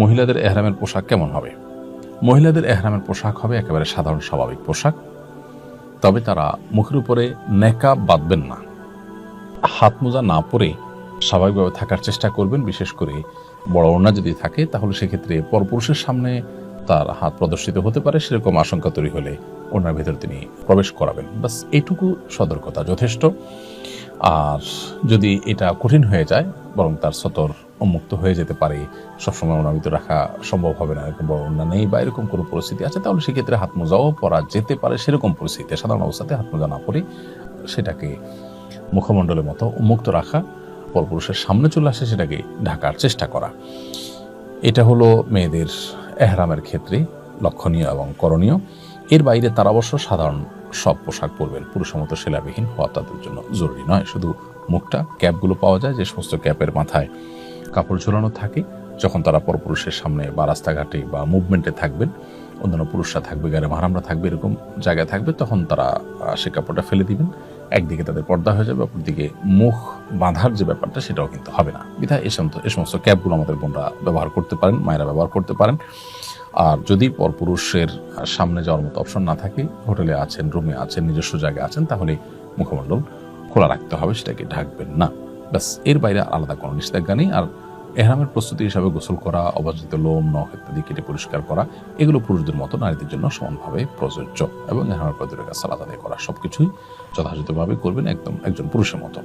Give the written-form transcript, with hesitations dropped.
মহিলাদের এহরামের পোশাক কেমন হবে? মহিলাদের এহরামের পোশাক হবে একেবারে সাধারণ স্বাভাবিক পোশাক, তবে তারা মুখের উপরে নেকাব বাঁধবেন না, হাত মোজা না পরে স্বাভাবিকভাবে থাকার চেষ্টা করবেন। বিশেষ করে বড় ওড়না যদি থাকে তাহলে সেক্ষেত্রে পরপুরুষের সামনে তার হাত প্রদর্শিত হতে পারে, সেরকম আশঙ্কা তৈরি হলে ওড়নার ভেতর তিনি প্রবেশ করাবেন। বাস এইটুকু সতর্কতা যথেষ্ট। আর যদি এটা কঠিন হয়ে যায়, বরং তার সতর উন্মুক্ত হয়ে যেতে পারে, সবসময় ওনার ভিতরে রাখা সম্ভব হবে না, এরকম বড় ওড়না নেই বা এরকম কোনো পরিস্থিতি আছে, তাহলে সেক্ষেত্রে হাত মোজাও পরা যেতে পারে। সেরকম পরিস্থিতিতে সাধারণ অবস্থাতে হাত মোজা না পরে সেটাকে মুখমণ্ডলের মতো উন্মুক্ত রাখা, পরপুরুষের সামনে চলে আসে সেটাকে ঢাকার চেষ্টা করা। এটা হলো মেয়েদের এহরামের ক্ষেত্রে লক্ষণীয় এবং করণীয়। এর বাইরে তারা অবশ্য সাধারণ সব পোশাক পরবেন, পুরুষের মতো সেলাবিহীন হওয়া তাদের জন্য জরুরি নয়। শুধু মুখটা, ক্যাপগুলো পাওয়া যায়, যে সমস্ত ক্যাপের মাথায় কাপড় ঝোলানো থাকে, যখন তারা পরপুরুষের সামনে বা রাস্তাঘাটে বা মুভমেন্টে থাকবেন, অন্যান্য পুরুষরা থাকবে, গায়ে মাহারামরা থাকবে, এরকম জায়গায় থাকবে, তখন তারা সে কাপড়টা ফেলে দিবেন। একদিকে তাদের পর্দা হয়ে যাবে, অপরদিকে মুখ বাঁধার যে ব্যাপারটা সেটাও কিন্তু হবে না। বিধায় এ সমস্ত ক্যাপগুলো আমাদের বোনরা ব্যবহার করতে পারেন, মায়েরা ব্যবহার করতে পারেন। আর যদি পরপুরুষের সামনে যাওয়ার মতো অপশন না থাকে, হোটেলে আছেন, রুমে আছেন, নিজস্ব জায়গায় আছেন, তাহলে মুখমণ্ডল খোলা রাখতে হবে, সেটাকে ঢাকবেন না। ব্যাস, এর বাইরে আলাদা কোনো নিষেধাজ্ঞা নেই। আর এহরামের প্রস্তুতি হিসাবে গোসল করা, অবাঞ্ছিত লোম নখ ইত্যাদি কেটে পরিষ্কার করা, এগুলো পুরুষদের মতো নারীদের জন্য সমানভাবে প্রযোজ্য। এবং এহরামের প্রতিরোধ সালাত আদায় করা, সবকিছুই যথাযথভাবে করবেন একদম একজন পুরুষের মতো।